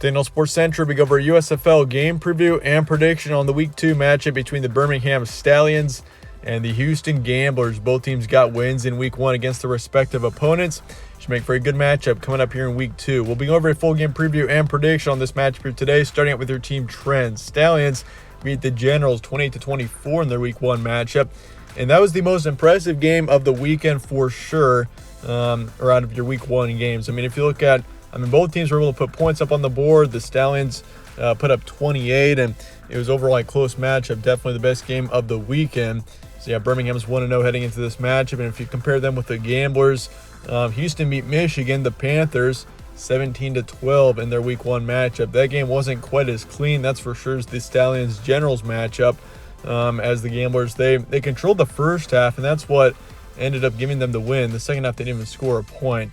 Daniel Sports Center, we go over a USFL game preview and prediction on the Week 2 matchup between the Birmingham Stallions and the Houston Gamblers. Both teams got wins in Week 1 against their respective opponents. Should make for a good matchup coming up here in Week 2. We'll be going over a full game preview and prediction on this matchup here today, starting out with your team trends. Stallions beat the Generals 28-24 in their Week 1 matchup, and that was the most impressive game of the weekend for sure, or out of your Week 1 games. I mean, if you look at both teams were able to put points up on the board. The Stallions put up 28, and it was overall a close matchup. Definitely the best game of the weekend. So, yeah, Birmingham's 1-0 heading into this matchup. And if you compare them with the Gamblers, Houston beat Michigan, the Panthers, 17-12 in their Week 1 matchup. That game wasn't quite as clean, that's for sure, as the Stallions-Generals matchup. As the Gamblers, they controlled the first half, and that's what ended up giving them the win. The second half, they didn't even score a point.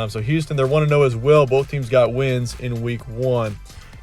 So Houston, they're 1-0 as well. Both teams got wins in Week 1.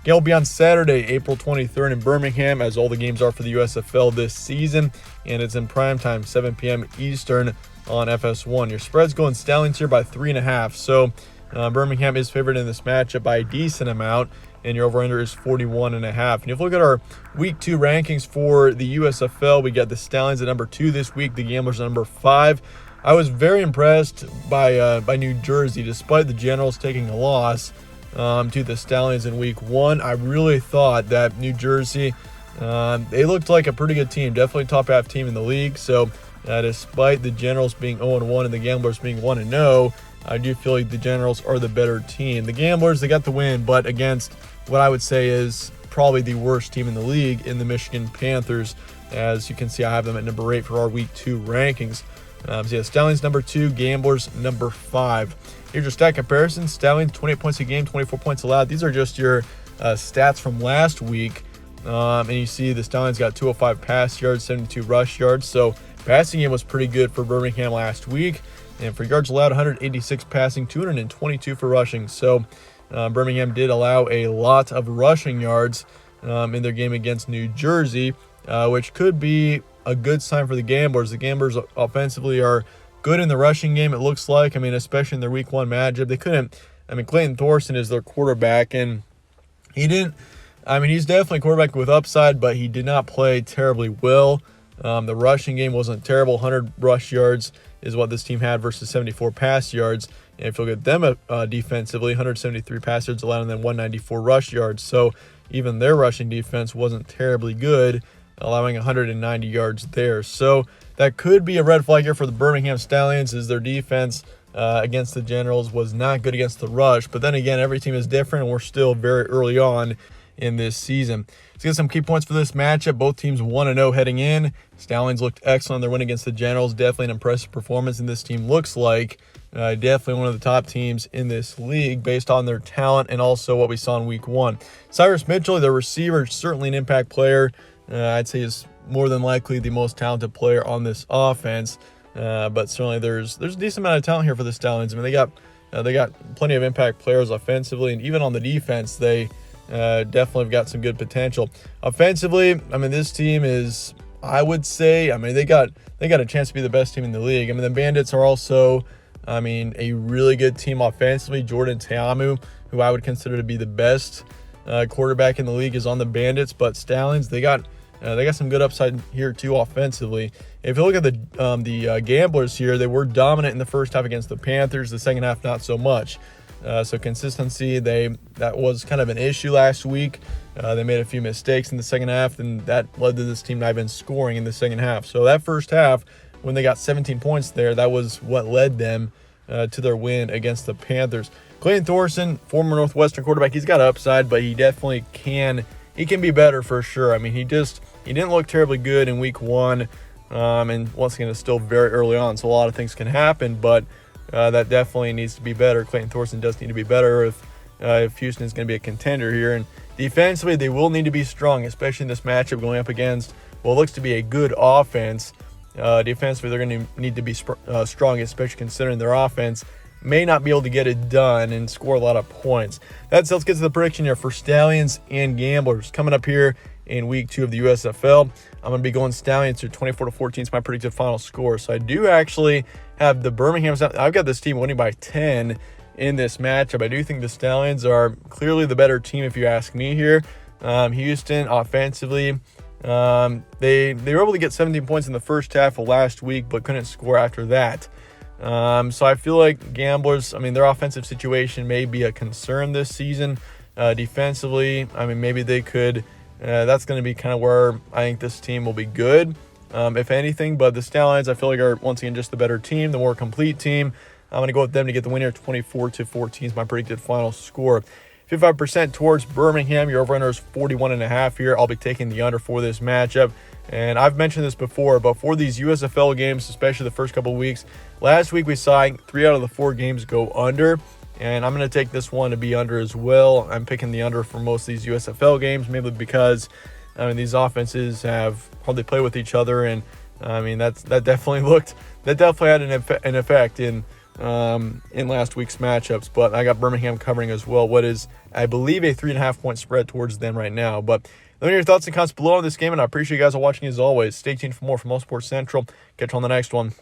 Game will be on Saturday, April 23rd in Birmingham, as all the games are for the USFL this season. And it's in primetime, 7 p.m. Eastern on FS1. Your spread's going Stallions here by 3.5. So Birmingham is favored in this matchup by a decent amount, and your over-under is 41.5. And if you look at our Week 2 rankings for the USFL, we got the Stallions at number 2 this week, the Gamblers at number 5. I was very impressed by New Jersey, despite the Generals taking a loss to the Stallions in Week 1. I really thought that New Jersey, they looked like a pretty good team, definitely top half team in the league. So despite the Generals being 0-1 and the Gamblers being 1-0, I do feel like the Generals are the better team. The Gamblers, they got the win, but against what I would say is probably the worst team in the league in the Michigan Panthers. As you can see, I have them at number 8 for our Week 2 rankings. So yeah, Stallions number 2, Gamblers number 5. Here's your stat comparison. Stallions 28 points a game, 24 points allowed. These are just your stats from last week. And you see the Stallions got 205 pass yards, 72 rush yards. So passing game was pretty good for Birmingham last week. And for yards allowed, 186 passing, 222 for rushing. So Birmingham did allow a lot of rushing yards in their game against New Jersey, which could be a good sign for the Gamblers. The Gamblers offensively are good in the rushing game, it looks like. Especially in their Week 1 matchup. They couldn't, Clayton Thorson is their quarterback, and he's definitely a quarterback with upside, but he did not play terribly well. The rushing game wasn't terrible. 100 rush yards is what this team had versus 74 pass yards. And if you look at them defensively, 173 pass yards allowed and then 194 rush yards. So even their rushing defense wasn't terribly good, allowing 190 yards there. So that could be a red flag here for the Birmingham Stallions, as their defense against the Generals was not good against the rush. But then again, every team is different, and we're still very early on in this season. Let's get some key points for this matchup. Both teams 1-0 heading in. Stallions looked excellent in their win against the Generals. Definitely an impressive performance, and this team looks like definitely one of the top teams in this league based on their talent and also what we saw in Week 1. Cyrus Mitchell, their receiver, certainly an impact player. I'd say is more than likely the most talented player on this offense, but certainly there's a decent amount of talent here for the Stallions. They got plenty of impact players offensively, and even on the defense, they definitely have got some good potential. Offensively, this team is, I would say, they got a chance to be the best team in the league. The Bandits are also, a really good team offensively. Jordan Teamu, who I would consider to be the best quarterback in the league, is on the Bandits, but Stallions, they got some good upside here too offensively. If you look at the Gamblers here, they were dominant in the first half against the Panthers. The second half, not so much. So consistency, that was kind of an issue last week. They made a few mistakes in the second half, and that led to this team not even scoring in the second half. So that first half, when they got 17 points there, that was what led them to their win against the Panthers. Clayton Thorson, former Northwestern quarterback, he's got upside, but he definitely can be better for sure. He didn't look terribly good in Week 1, and once again, it's still very early on, so a lot of things can happen, but that definitely needs to be better. Clayton Thorson does need to be better if Houston is going to be a contender here. And defensively, they will need to be strong, especially in this matchup going up against what looks to be a good offense. Defensively, they're going to need to be strong, especially considering their offense may not be able to get it done and score a lot of points. That said, let's get to the prediction here for Stallions and Gamblers. Coming up here in Week 2 of the USFL, I'm going to be going Stallions to 24-14 is my predicted final score. So I do actually have the Birmingham. I've got this team winning by 10. in this matchup. I do think the Stallions are clearly the better team if you ask me here. Houston offensively, they were able to get 17 points in the first half of last week, but couldn't score after that. So I feel like Gamblers, I mean, their offensive situation may be a concern this season. Defensively, I mean, maybe they could, that's going to be kind of where I think this team will be good, if anything. But the Stallions, I feel like, are once again just the better team, the more complete team. I'm going to go with them to get the win here. 24-14 is my predicted final score. 55% towards Birmingham. Your over-under is 41.5 here. I'll be taking the under for this matchup. And I've mentioned this before, but for these USFL games, especially the first couple of weeks, last week we saw 3 out of the 4 games go under. And I'm going to take this one to be under as well. I'm picking the under for most of these USFL games, maybe because, I mean, these offenses have hardly played with each other. And, I mean, that definitely had an effect in last week's matchups. But I got Birmingham covering as well, what is, I believe, a 3.5-point spread towards them right now. But let me know your thoughts and comments below on this game, and I appreciate you guys watching as always. Stay tuned for more from All Sports Central. Catch you on the next one.